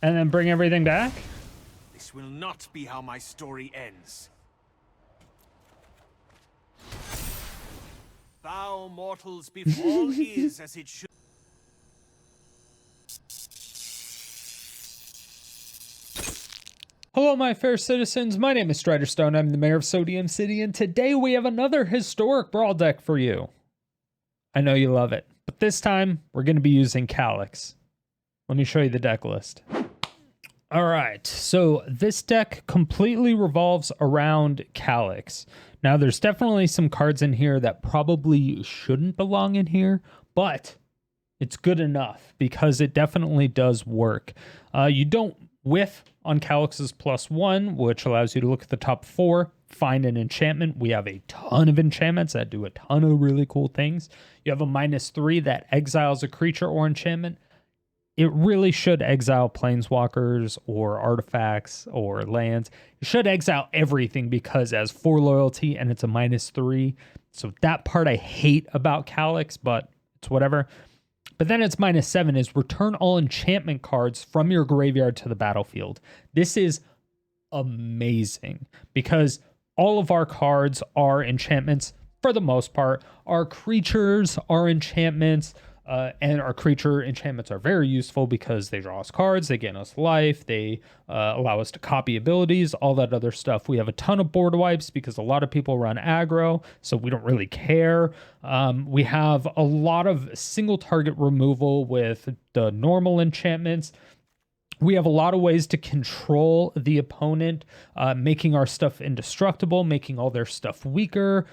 And then bring everything back? This will not be how my story ends. Thou mortals befall is as it should. Hello, my fair citizens. My name is Strider Stone. I'm the mayor of Sodium City, and today we have another historic Brawl deck for you. I know you love it, but this time we're going to be using Calix. Let me show you the deck list. All right, so this deck completely revolves around Calix. Now, there's definitely some cards in here that probably shouldn't belong in here, but it's good enough because it definitely does work. You don't whiff on Calix's +1, which allows you to look at the top 4, find an enchantment. We have a ton of enchantments that do a ton of really cool things. You have a -3 that exiles a creature or enchantment. It really should exile planeswalkers or artifacts or lands. It should exile everything because it has 4 loyalty and it's a -3. So that part I hate about Calix, but it's whatever. But then its -7 is return all enchantment cards from your graveyard to the battlefield. This is amazing because all of our cards are enchantments for the most part. Our creatures are enchantments. And our creature enchantments are very useful because they draw us cards, they gain us life, they allow us to copy abilities, all that other stuff. We have a ton of board wipes because a lot of people run aggro, so we don't really care. We have a lot of single target removal with the normal enchantments. We have a lot of ways to control the opponent, making our stuff indestructible, making all their stuff weaker.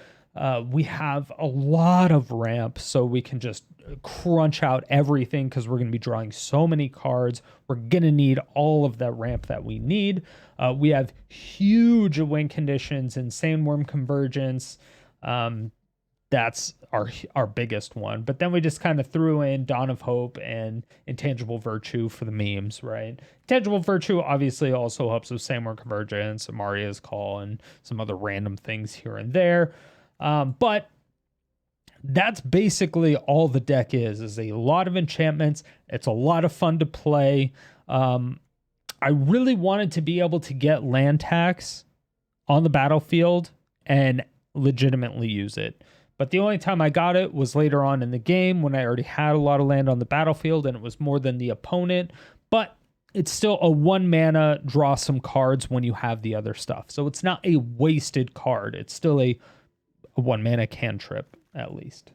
We have a lot of ramp, so we can just crunch out everything because we're going to be drawing so many cards. We're going to need all of that ramp that we need. We have huge win conditions, insane worm convergence. That's our biggest one. But then we just kind of threw in Dawn of Hope and Intangible Virtue for the memes, right? Intangible Virtue obviously also helps with same worm convergence, Amaria's Call, and some other random things here and there. But that's basically all the deck is a lot of enchantments. It's a lot of fun to play. I really wanted to be able to get land tax on the battlefield and legitimately use it. But the only time I got it was later on in the game when I already had a lot of land on the battlefield and it was more than the opponent. But it's still a 1 mana draw some cards when you have the other stuff. So it's not a wasted card. It's still a 1 mana cantrip at least.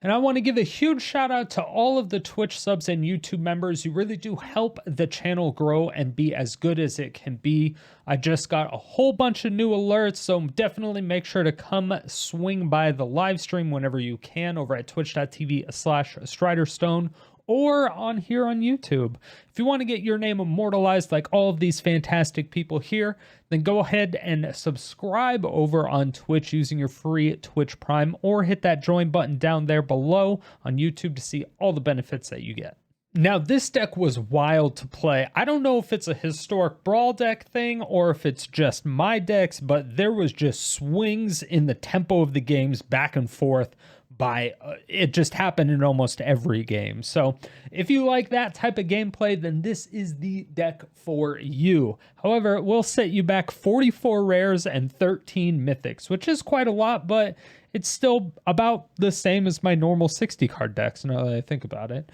And I want to give a huge shout out to all of the Twitch subs and YouTube members. You really do help the channel grow and be as good as it can be. I just got a whole bunch of new alerts, so definitely make sure to come swing by the live stream whenever you can over at twitch.tv/StriderStone or on here on YouTube. If you want to get your name immortalized like all of these fantastic people here, then go ahead and subscribe over on Twitch using your free Twitch Prime, or hit that join button down there below on YouTube to see all the benefits that you get. Now, this deck was wild to play. I don't know if it's a historic Brawl deck thing or if it's just my decks, but there was just swings in the tempo of the games back and forth. It just happened in almost every game. So if you like that type of gameplay, then this is the deck for you. However, it will set you back 44 rares and 13 mythics, which is quite a lot, but it's still about the same as my normal 60 card decks now that I think about it.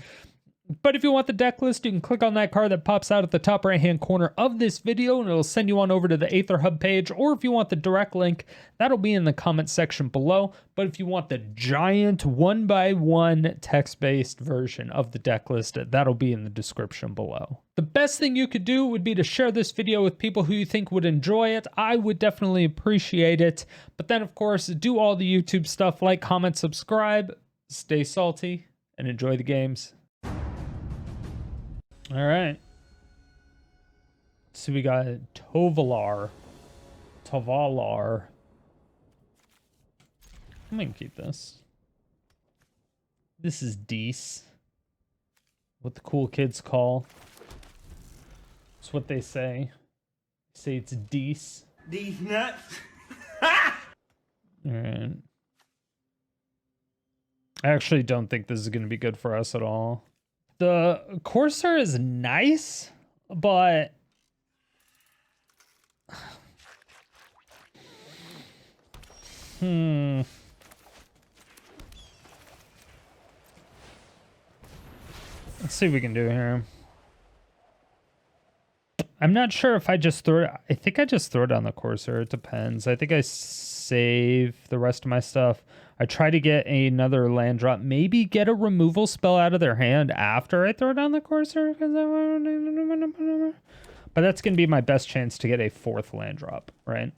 But if you want the deck list, you can click on that card that pops out at the top right hand corner of this video and it'll send you on over to the Aether Hub page. Or if you want the direct link, that'll be in the comment section below. But if you want the giant 1x1 text-based version of the deck list, that'll be in the description below. The best thing you could do would be to share this video with people who you think would enjoy it. I would definitely appreciate it. But then, of course, do all the YouTube stuff like, comment, subscribe, stay salty, and enjoy the games. All right. So we got Tovalar. I'm gonna keep this. This is Deece. What the cool kids call. It's what they say. They say it's Deece. These nuts. All right. I actually don't think this is going to be good for us at all. The Corsair is nice. But let's see what we can do here. I'm not sure if I just throw it. I think I just throw it on the Corsair. It depends. I think I save the rest of my stuff. I try to get another land drop. Maybe get a removal spell out of their hand after I throw it on the Corsair. But that's going to be my best chance to get a 4th land drop, right?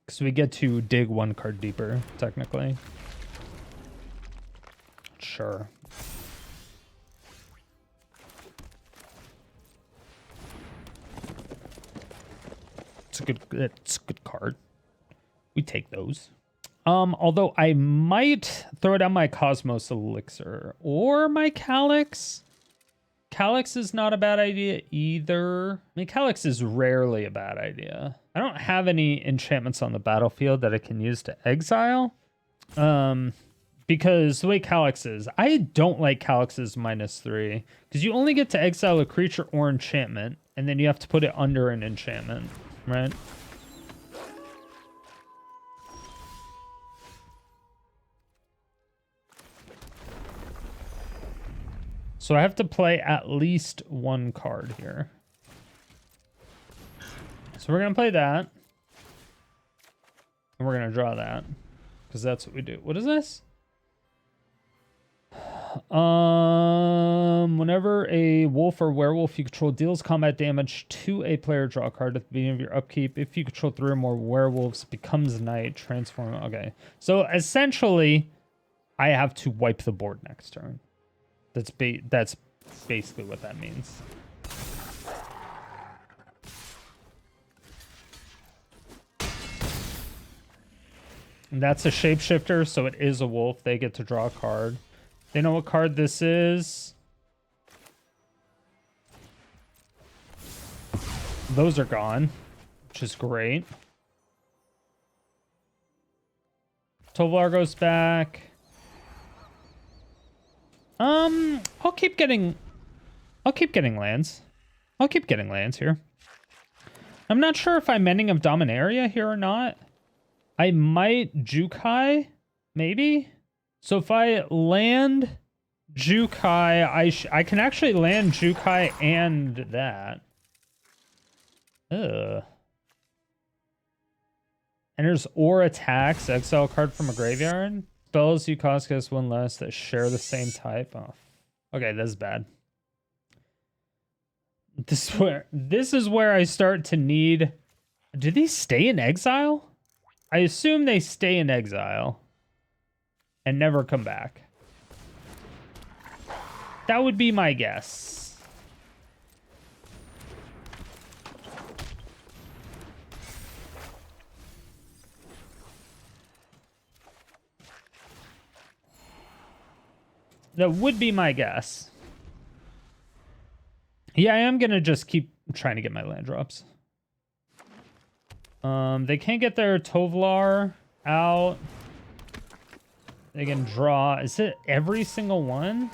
Because we get to dig 1 card deeper, technically. Sure. It's a good card. We take those. Although I might throw down my Cosmos Elixir or my Calix. Calix is not a bad idea either. I mean, Calix is rarely a bad idea. I don't have any enchantments on the battlefield that I can use to exile. Because the way Calix is, I don't like Calix's -3 because you only get to exile a creature or enchantment, and then you have to put it under an enchantment. Right. So I have to play at least 1 card here. So we're going to play that. And we're going to draw that. Because that's what we do. What is this? Whenever a wolf or werewolf you control deals combat damage to a player, draw a card at the beginning of your upkeep. If you control 3 or more werewolves, becomes night, transform. Okay. So essentially, I have to wipe the board next turn. That's basically what that means. And that's a shapeshifter, so it is a wolf. They get to draw a card. They know what card this is. Those are gone, which is great. Tovar goes back. I'll keep getting lands. I'll keep getting lands here. I'm not sure if I'm Mending of Dominaria here or not. I might Jukai, maybe. So if I land Jukai, I can actually land Jukai and that. Ugh. Enters or attacks. Exile card from a graveyard. Spells you cost 1 less that share the same type. Oh, okay, this is bad. This is where I start to need. Do these stay in exile? I assume they stay in exile and never come back. That would be my guess. That would be my guess. Yeah, I am going to just keep trying to get my land drops. They can't get their Tovlar out. They can draw. Is it every single one?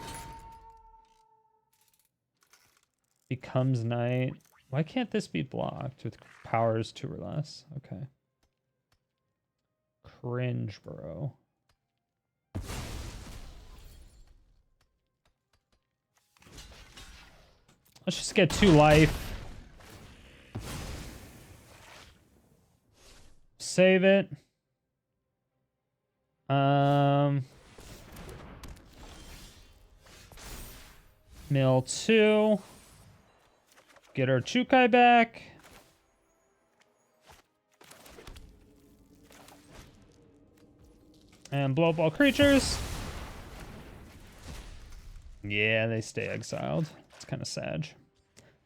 Becomes night. Why can't this be blocked with powers 2 or less? Okay. Cringe, bro. Let's just get 2 life. Save it. Mill 2. Get our Jukai back. And blow up all creatures. Yeah, they stay exiled. It's kind of sad.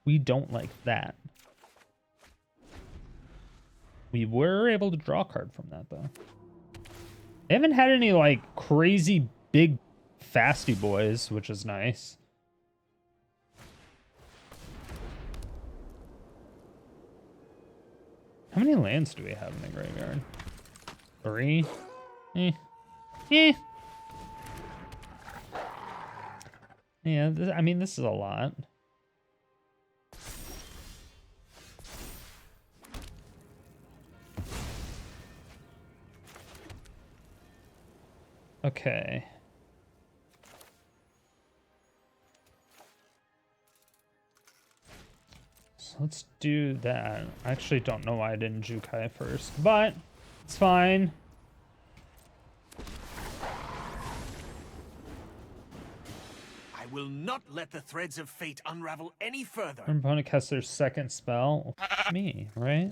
We don't like that. We were able to draw a card from that, though. They haven't had any, like, crazy big fasty boys, which is nice. How many lands do we have in the graveyard? 3? Yeah, I mean, this is a lot. Okay. So let's do that. I actually don't know why I didn't Jukai first, but it's fine. I will not let the threads of fate unravel any further. Our opponent casts their second spell. Me, right?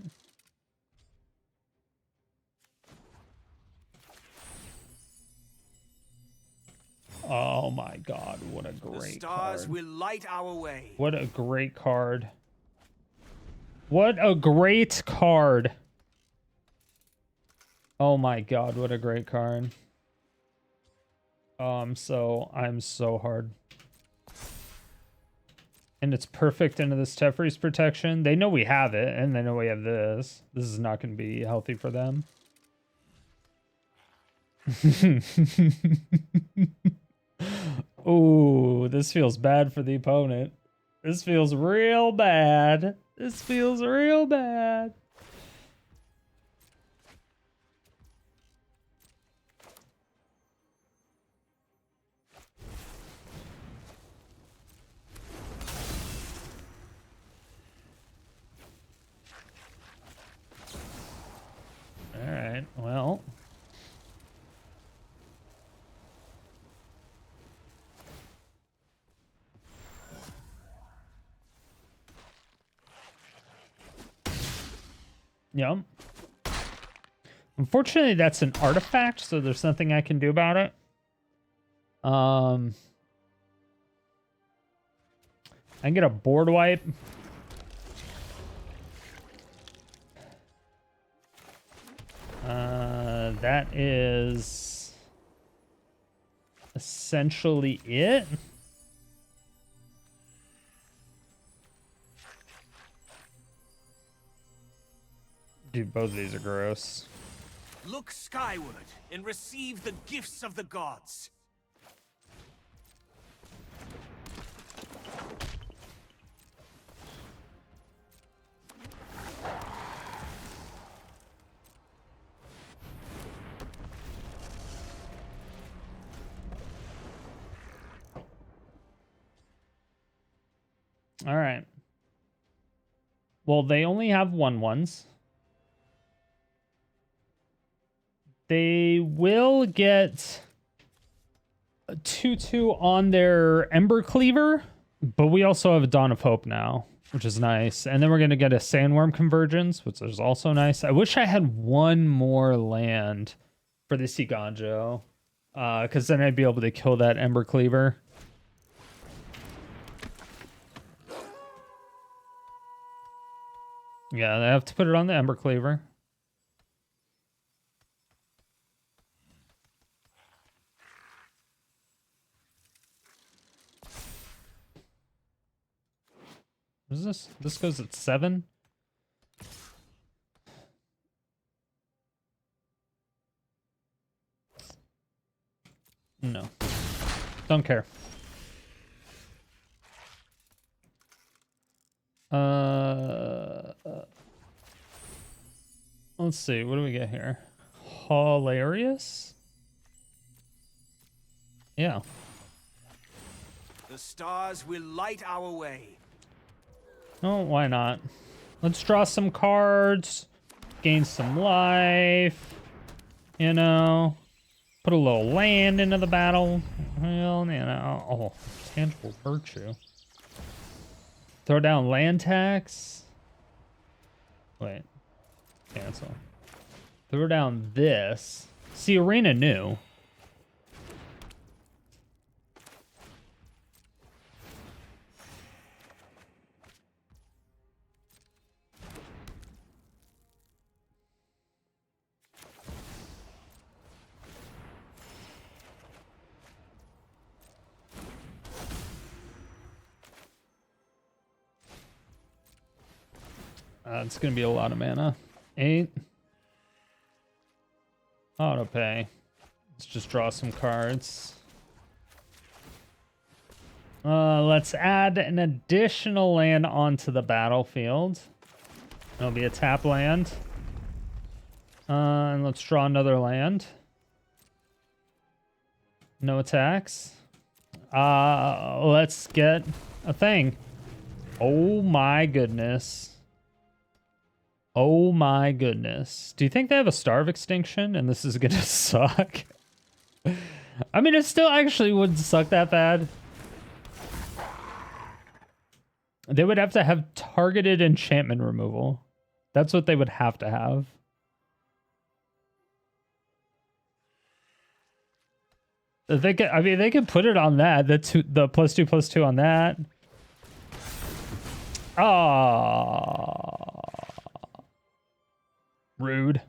Oh my god, what a great The stars card. will light our way. What a great card. What a great card. Oh my god, what a great card. Oh, I'm so hard. And it's perfect into this Teferi's protection. They know we have it, and they know we have this. This is not going to be healthy for them. Ooh, this feels bad for the opponent. This feels real bad. This feels real bad. All right, well. Yep. Unfortunately, that's an artifact, so there's nothing I can do about it. I can get a board wipe. That is essentially it. Dude, both of these are gross. Look skyward and receive the gifts of the gods. All right. Well, they only have 1/1s. They will get a 2/2 on their Ember Cleaver, but we also have a Dawn of Hope now, which is nice. And then we're going to get a Sandworm Convergence, which is also nice. I wish I had one more land for this Eiganjo, because then I'd be able to kill that Ember Cleaver. Yeah, they have to put it on the Ember Cleaver. What is this? This goes at 7? No. Don't care. Let's see. What do we get here? Hilarious? Yeah. The stars will light our way. Oh, why not? Let's draw some cards, gain some life, you know, put a little land into the battle. Well, you know, oh, Intangible Virtue. Throw down land tax. Wait, cancel. Throw down this. See, Arena knew. It's going to be a lot of mana. 8. Auto pay. Let's just draw some cards. Let's add an additional land onto the battlefield. It'll be a tap land. And let's draw another land. No attacks. Let's get a thing. Oh my goodness. Oh my goodness. Do you think they have a Starve Extinction and this is gonna suck? I mean, it still actually wouldn't suck that bad. They would have to have targeted enchantment removal. That's what they would have to have. They could, I mean, they could put it on that. The +2/+2 on that. Ah, rude.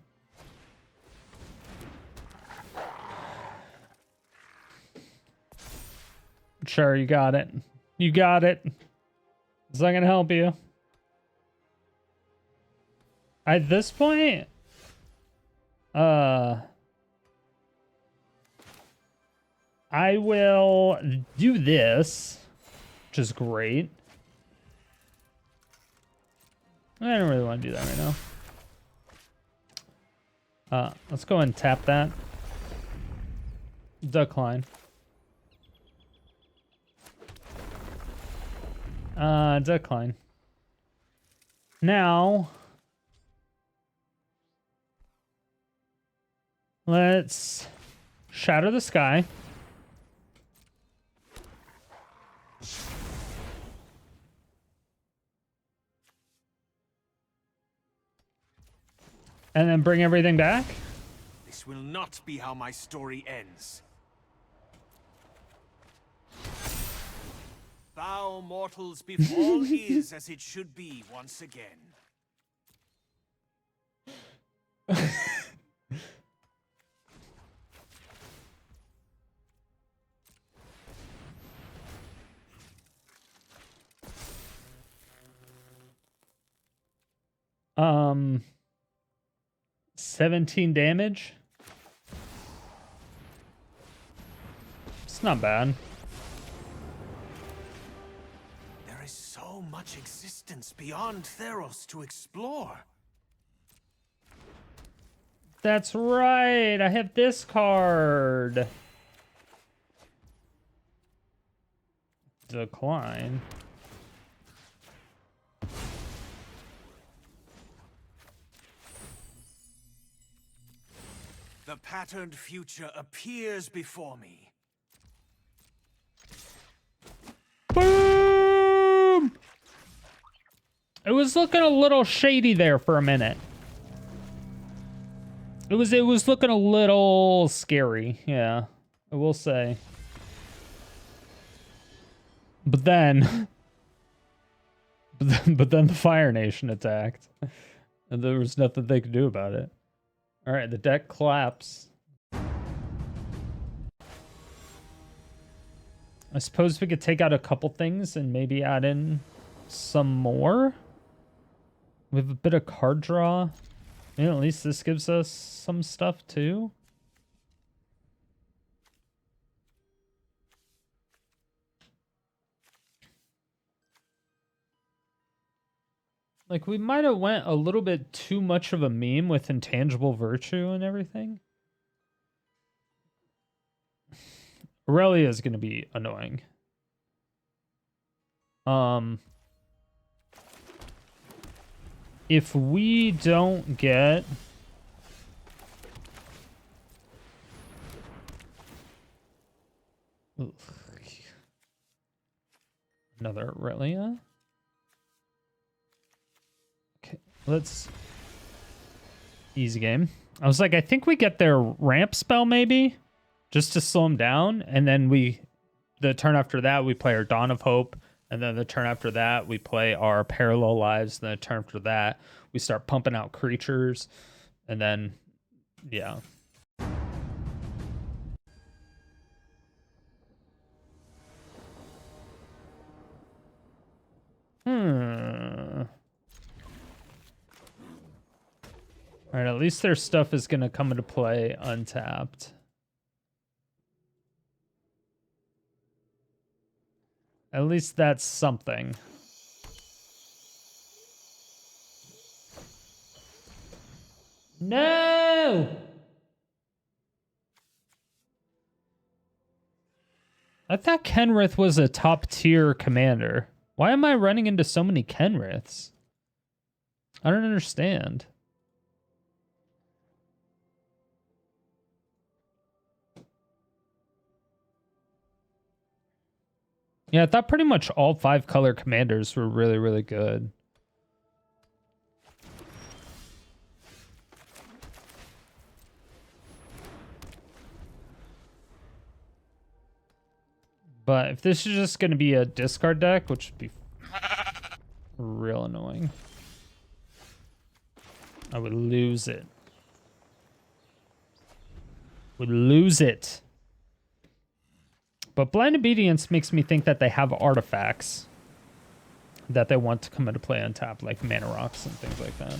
Sure, you got it. You got it. Is that gonna help you? At this point, I will do this, which is great. I don't really want to do that right now. Let's go and tap that. Decline. Decline. Now, let's shatter the sky. And then bring everything back. This will not be how my story ends. Thou mortals, befall is as it should be once again. Um, 17 damage. It's not bad. There is so much existence beyond Theros to explore. That's right. I have this card. Decline. The patterned future appears before me. Boom! It was looking a little shady there for a minute. It was looking a little scary, yeah. I will say. But then but then the Fire Nation attacked. And there was nothing they could do about it. All right, the deck collapsed. I suppose we could take out a couple things and maybe add in some more. We have a bit of card draw. And at least this gives us some stuff too. Like, we might have went a little bit too much of a meme with Intangible Virtue and everything. Aurelia is going to be annoying. If we don't get... Ugh. Another Aurelia? Let's easy game. I was like, I think we get their ramp spell maybe just to slow them down. And then the turn after that, we play our Dawn of Hope. And then the turn after that, we play our Parallel Lives. And then the turn after that, we start pumping out creatures. And then, yeah. All right, at least their stuff is going to come into play untapped. At least that's something. No! I thought Kenrith was a top tier commander. Why am I running into so many Kenriths? I don't understand. Yeah, I thought pretty much all 5 color commanders were really, really good. But if this is just going to be a discard deck, which would be real annoying, I would lose it. Would lose it. But Blind Obedience makes me think that they have artifacts that they want to come into play on top, like mana rocks and things like that.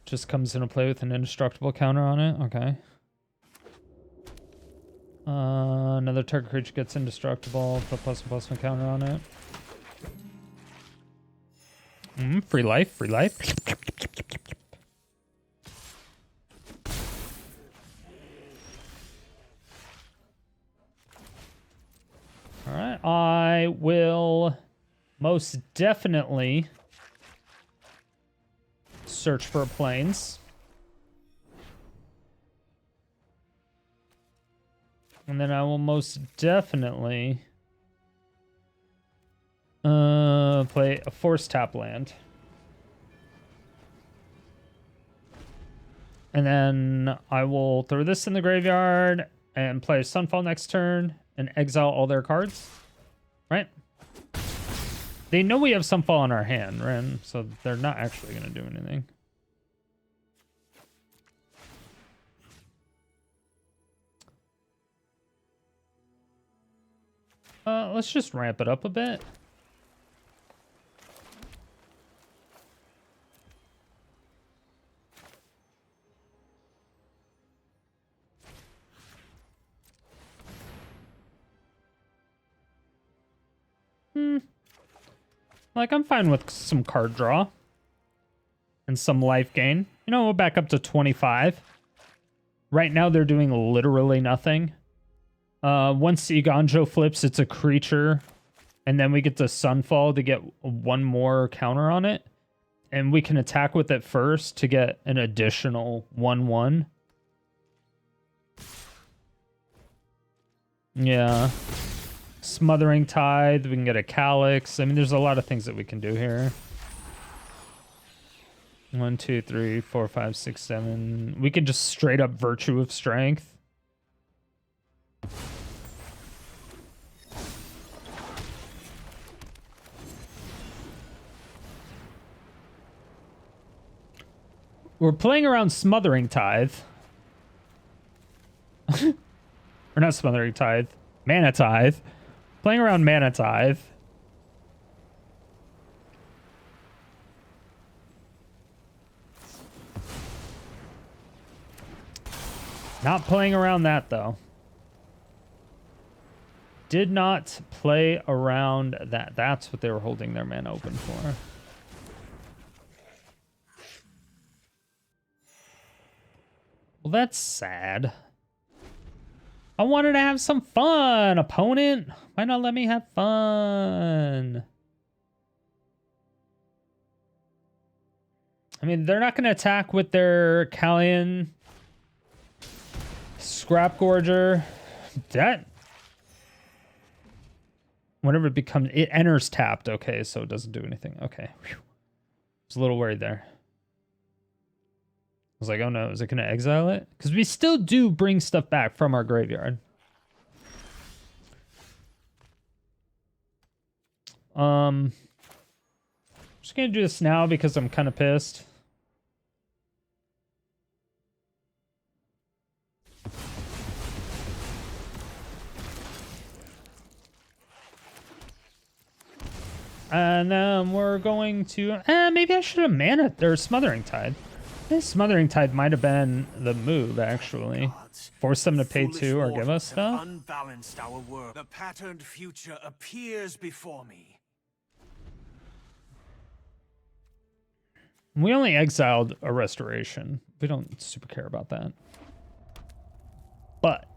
Just comes into play with an indestructible counter on it. Okay. Another target creature gets indestructible. Put +1/+1 counter on it. Free life, free life. All right, I will most definitely search for planes. And then I will most definitely play a force tap land. And then I will throw this in the graveyard and play Sunfall next turn and exile all their cards. Right? They know we have Sunfall in our hand, right? So they're not actually going to do anything. Let's just ramp it up a bit. Like, I'm fine with some card draw and some life gain. You know, we'll back up to 25. Right now, they're doing literally nothing. Once Eiganjo flips, it's a creature, and then we get the Sunfall to get one more counter on it, and we can attack with it first to get an additional 1/1. Yeah. Smothering Tithe, we can get a Calix. I mean, there's a lot of things that we can do here. 1, 2, 3, 4, 5, 6, 7. We can just straight up Virtue of Strength. We're playing around Smothering Tithe. Or not Smothering Tithe. Mana Tithe. Playing around Mana Tithe. Not playing around that, though. Did not play around that. That's what they were holding their mana open for. Well, that's sad. I wanted to have some fun, opponent. Why not let me have fun? I mean, they're not going to attack with their Callian Scrap Gorger. That... Whenever it becomes... It enters tapped. Okay, so it doesn't do anything. Okay. Whew. I was a little worried there. I was like, oh no, is it going to exile it? Because we still do bring stuff back from our graveyard. I'm just going to do this now because I'm kind of pissed. And then we're going to... maybe I should have mana or Smothering Tithe. This Smothering Tithe might have been the move, actually. Force them to pay 2 or give us stuff. Unbalanced our work. The patterned future appears before me. We only exiled a restoration. We don't super care about that. But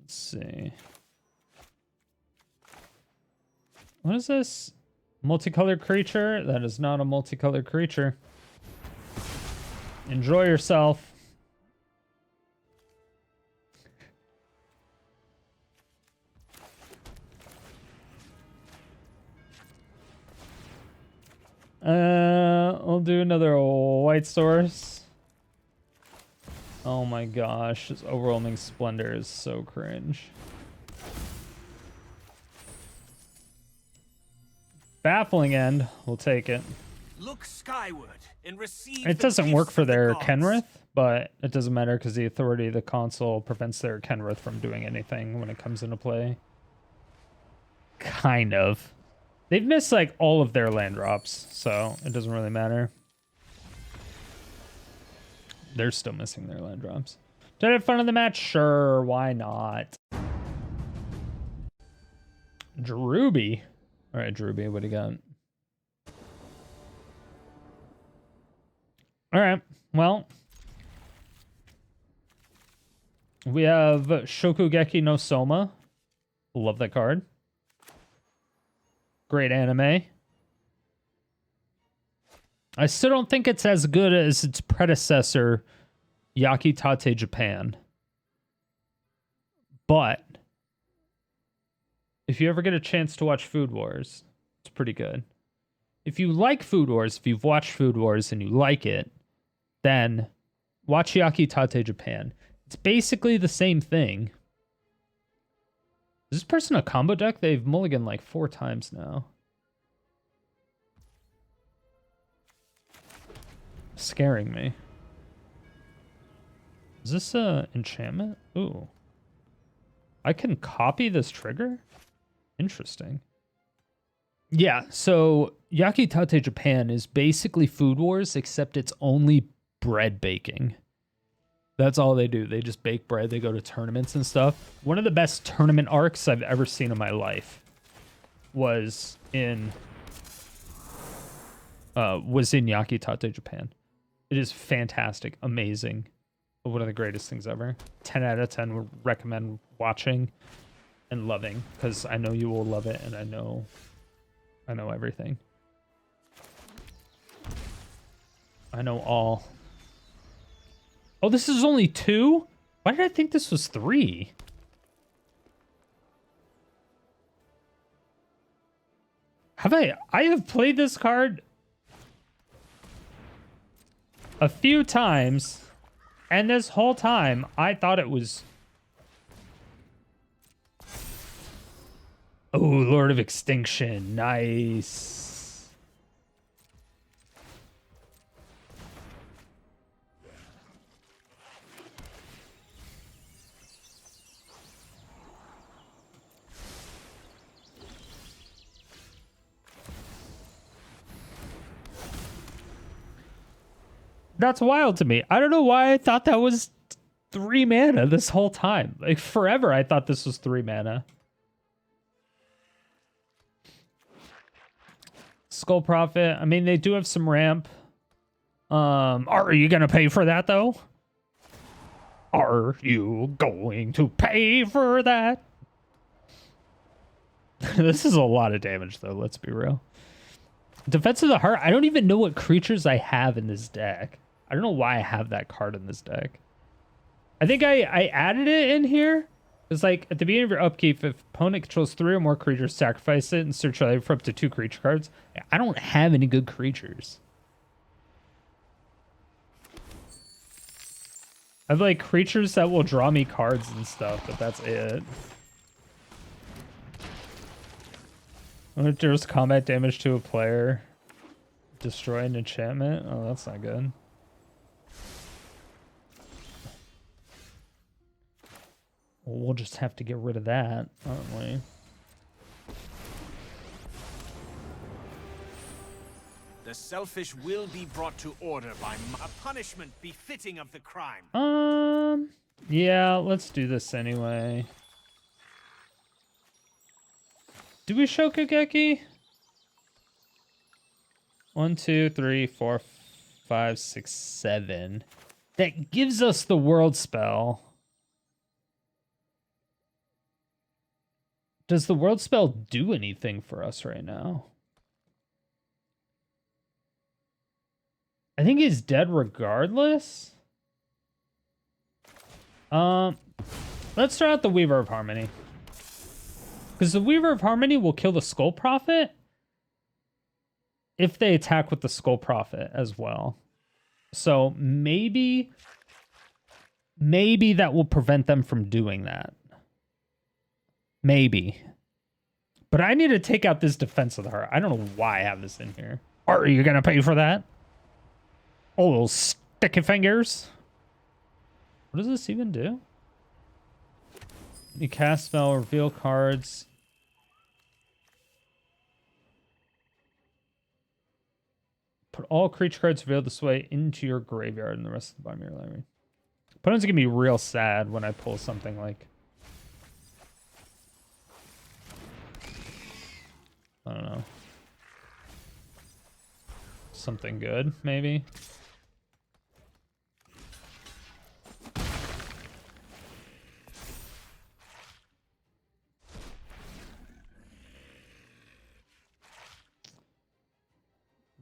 let's see. What is this? Multicolored creature? That is not a multicolored creature. Enjoy yourself. I'll do another white source. Oh my gosh, this Overwhelming Splendor is so cringe. Baffling End, we'll take it. Look skyward and receive. It doesn't work for their Kenrith, but it doesn't matter because the authority of the Consul prevents their Kenrith from doing anything when it comes into play. Kind of. They've missed like all of their land drops, so it doesn't really matter. They're still missing their land drops. Did I have fun in the match? Sure, why not? Druby. All right, Druby, what do you got? All right, well. We have Shokugeki no Soma. Love that card. Great anime. I still don't think it's as good as its predecessor, Yakitate Japan. But if you ever get a chance to watch Food Wars, it's pretty good. If you like Food Wars, if you've watched Food Wars and you like it, then watch Yakitate Japan. It's basically the same thing. Is this person a combo deck? They've mulliganed like 4 times now. Scaring me. Is this a enchantment? Ooh. I can copy this trigger? Interesting. Yeah, so Yakitate Japan is basically Food Wars, except it's only bread baking. That's all they do. They just bake bread. They go to tournaments and stuff. One of the best tournament arcs I've ever seen in my life was in Yakitate Japan. It is fantastic, amazing, one of the greatest things ever. 10 out of 10 would recommend watching and loving, because I know you will love it, and I know everything. I know all. Oh, this is only 2? Why did I think this was 3? I have played this card a few times, and this whole time I thought it was... Oh, Lord of Extinction. Nice. That's wild to me. I don't know why I thought that was 3 mana this whole time. Like, forever I thought this was 3 mana. Skull Prophet. I mean, they do have some ramp. Are you going to pay for that, though? Are you going to pay for that? This is a lot of damage, though. Let's be real. Defense of the Heart. I don't even know what creatures I have in this deck. I don't know why I have that card in this deck. I think I added it in here. It's like, at the beginning of your upkeep, if opponent controls 3 or more creatures, sacrifice it and search your library for up to 2 creature cards. I don't have any good creatures. I have like creatures that will draw me cards and stuff, but that's it. When there's combat damage to a player, destroy an enchantment. Oh, that's not good. Well, we'll just have to get rid of that, aren't we? The selfish will be brought to order by a punishment befitting of the crime. Yeah, let's do this anyway. Do we show Shigeki? 1, 2, 3, 4, 5, 6, 7. That gives us the world spell. Does the world spell do anything for us right now? I think he's dead regardless. Let's start out the Weaver of Harmony. Because the Weaver of Harmony will kill the Skull Prophet if they attack with the Skull Prophet as well. So maybe that will prevent them from doing that. Maybe. But I need to take out this Defense of the Heart. I don't know why I have this in here. Are you going to pay for that? Oh, little sticky fingers. What does this even do? You cast spell, reveal cards. Put all creature cards revealed this way into your graveyard and the rest of the bottom of your library. Opponents are going to be real sad when I pull something like... I don't know. Something good, maybe?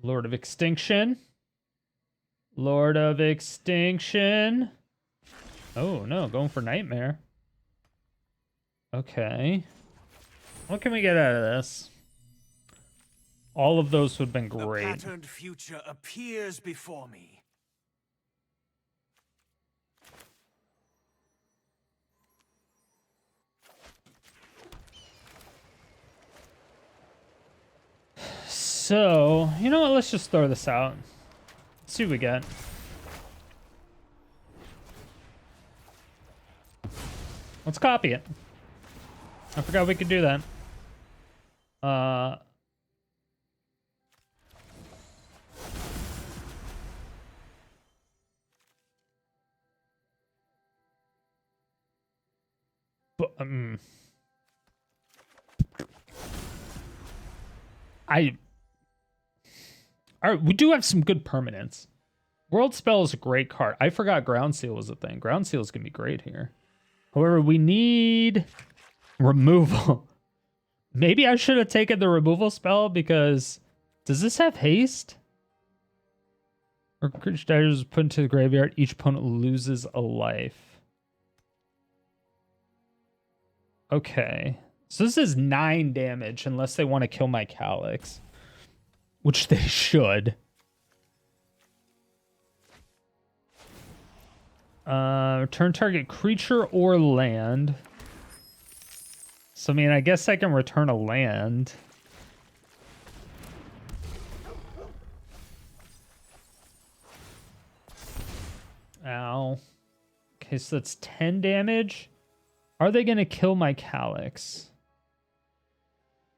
Lord of Extinction. Lord of Extinction. Oh, no. Going for Nightmare. Okay. What can we get out of this? All of those would have been great. The patterned future appears before me. So, you know what? Let's just throw this out. Let's see what we get. Let's copy it. I forgot we could do that. But, all right, we do have some good permanents. World Spell is a great card. I forgot Ground Seal was a thing. Ground Seal is going to be great here. However, we need removal. Maybe I should have taken the removal spell because... Does this have haste? Or creature dies put into the graveyard. Each opponent loses a life. Okay. So this is 9 damage unless they want to kill my Calix. Which they should. Return target creature or land. So, I mean, I guess I can return a land. Ow. Okay, so that's 10 damage. Are they going to kill my Calix?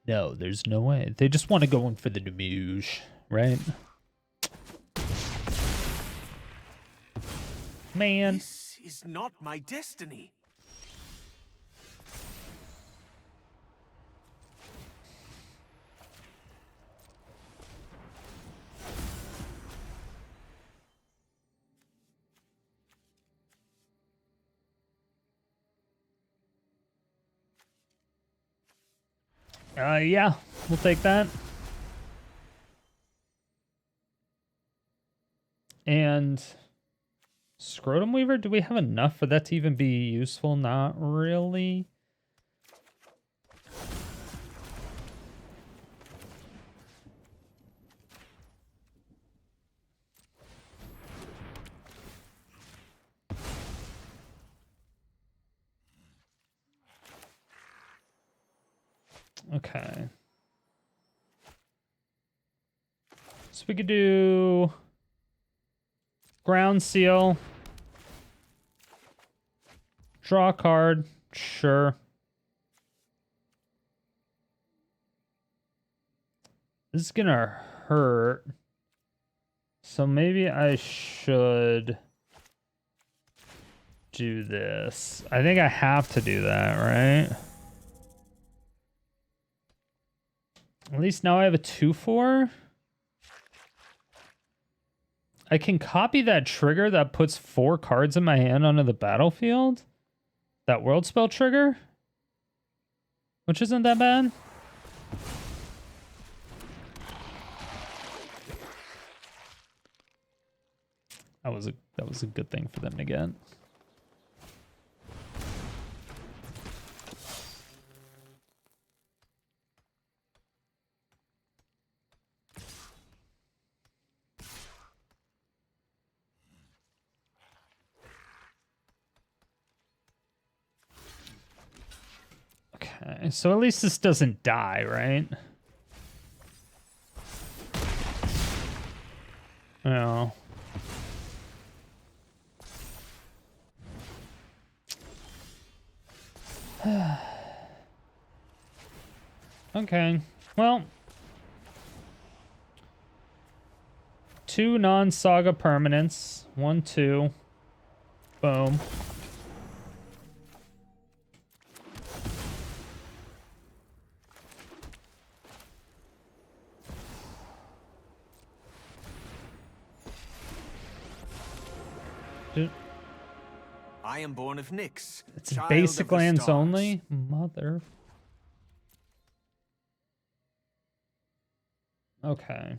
No, there's no way. They just want to go in for the damage, right? Man. This is not my destiny. Yeah, we'll take that. And Scrotum Weaver, do we have enough for that to even be useful? Not really. Okay. So we could do Ground Seal. Draw a card. Sure. This is gonna hurt. So maybe I should do this. I think I have to do that, right? At least now I have a 2/4. I can copy that trigger that puts 4 cards in my hand onto the battlefield. That world spell trigger. Which isn't that bad. That was a good thing for them to get. Okay, so at least this doesn't die, right? No. Okay, well. 2 non-saga permanents. 1, 2. Boom. I am born of Nyx. It's basic lands only? Mother. Okay.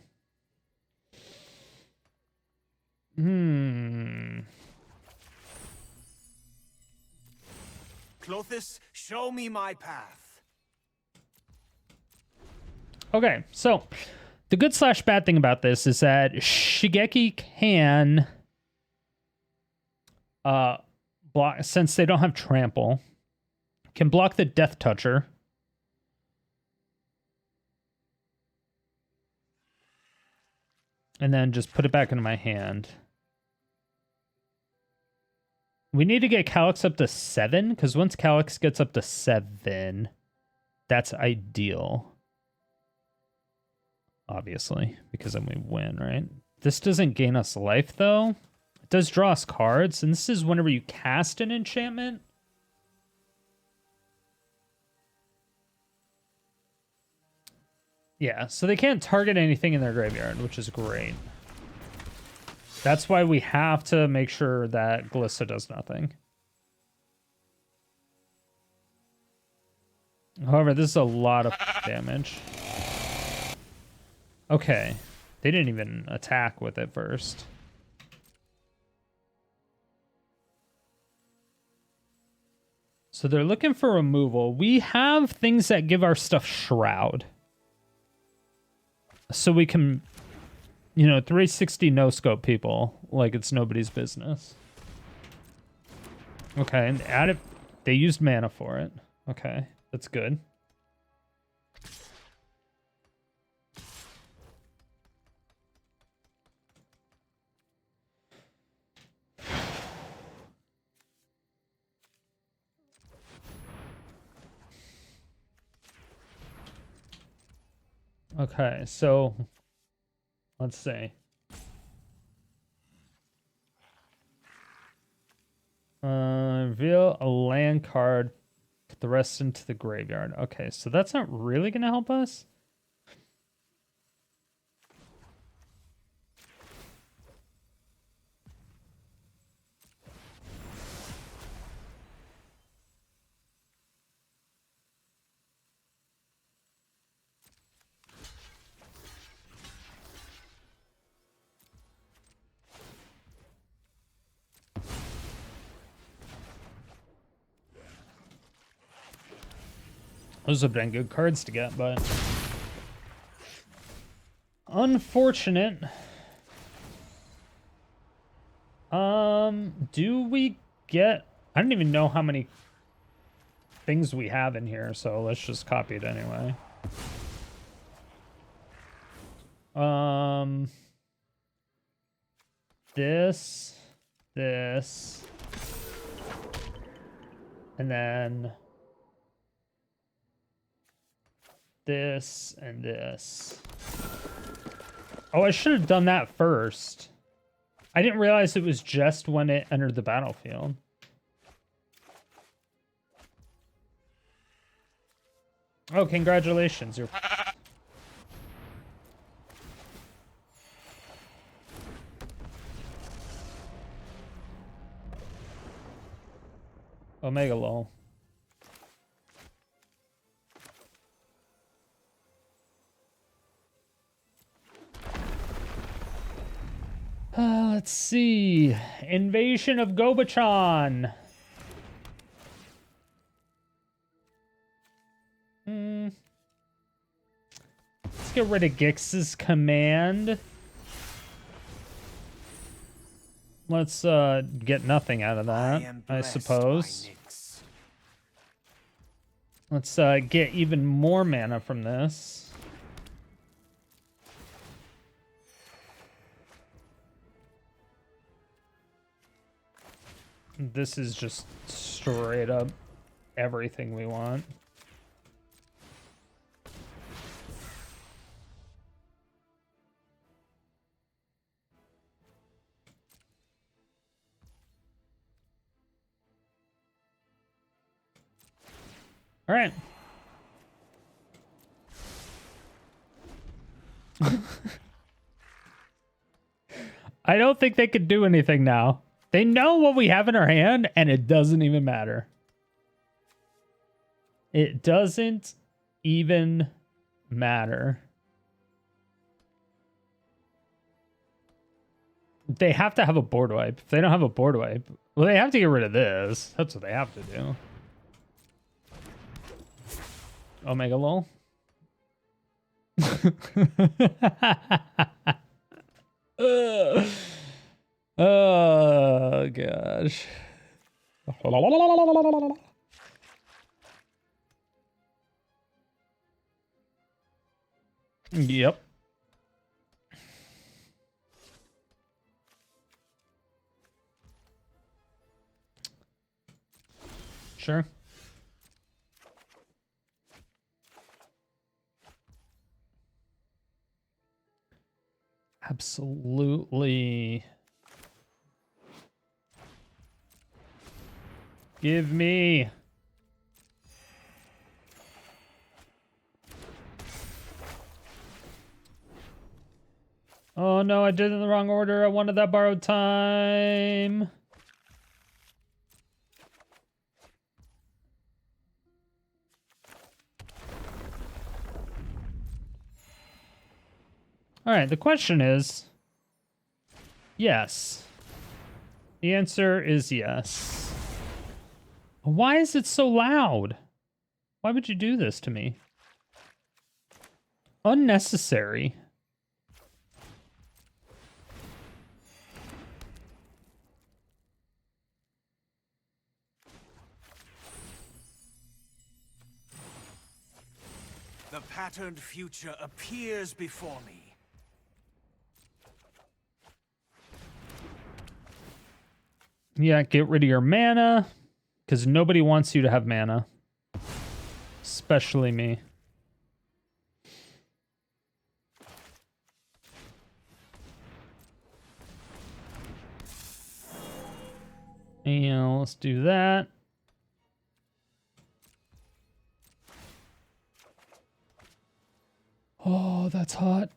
Clothis, show me my path. Okay, so the good / bad thing about this is that Shigeki can block, since they don't have trample, can block the Death Toucher. And then just put it back into my hand. We need to get Calix up to 7, because once Calix gets up to 7, that's ideal. Obviously, because then we win, right? This doesn't gain us life, though. It does draw us cards, and this is whenever you cast an enchantment. Yeah, so they can't target anything in their graveyard, which is great. That's why we have to make sure that Glissa does nothing. However, this is a lot of damage. Okay, they didn't even attack with it first. So they're looking for removal. We have things that give our stuff Shroud. So we can, you know, 360 no-scope people like it's nobody's business. Okay, and add it. They used mana for it. Okay, that's good. Okay, so let's see. Reveal a land card, put the rest into the graveyard. Okay, so that's not really going to help us. Those have been good cards to get, but unfortunate. Do we get... I don't even know how many things we have in here, so let's just copy it anyway. This, and then this and this. Oh, I should have done that first. I didn't realize it was just when it entered the battlefield. Oh, congratulations. You're... Omega lol. Let's see. Invasion of Gobakhan. Let's get rid of Gix's command. Let's get nothing out of that, I suppose. Let's get even more mana from this. This is just straight up everything we want. All right. I don't think they could do anything now. They know what we have in our hand, and it doesn't even matter. It doesn't even matter. They have to have a board wipe. If they don't have a board wipe, well, they have to get rid of this. That's what they have to do. Omega lol. Oh gosh. Yep. Sure. Absolutely. Give me. Oh no, I did it in the wrong order. I wanted that borrowed time. All right, the question is, yes. The answer is yes. Why is it so loud? Why would you do this to me? Unnecessary. The patterned future appears before me. Yeah, get rid of your mana, because nobody wants you to have mana. Especially me. And let's do that. Oh, that's hot.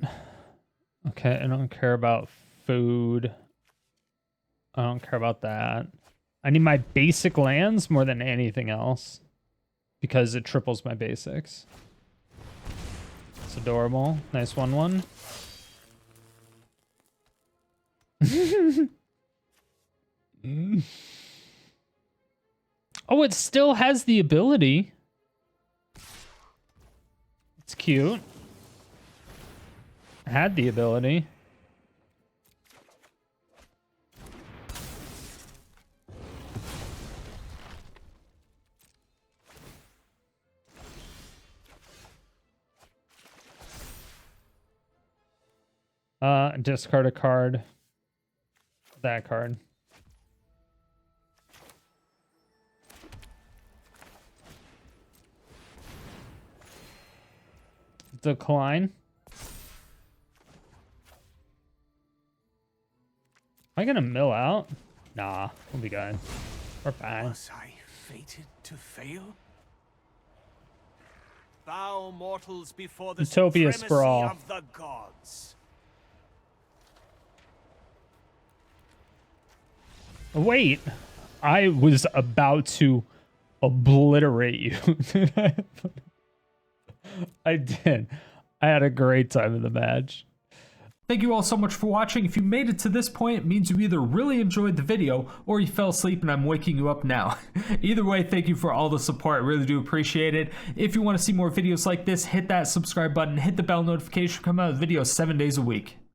Okay, I don't care about food. I don't care about that. I need my basic lands more than anything else because it triples my basics. It's adorable. Nice 1/1. Oh, it still has the ability. It's cute. It had the ability. Discard a card. That card. Decline. I gonna mill out? Nah, we'll be good. We're fine. Was I fated to fail? Bow mortals before the Utopia supremacy Sprawl. of the gods. Wait, I was about to obliterate you. I did. I had a great time in the match. Thank you all so much for watching. If you made it to this point, it means you either really enjoyed the video or you fell asleep and I'm waking you up now. Either way, thank you for all the support. I really do appreciate it. If you want to see more videos like this, hit that subscribe button, hit the bell notification, come out with videos 7 days a week.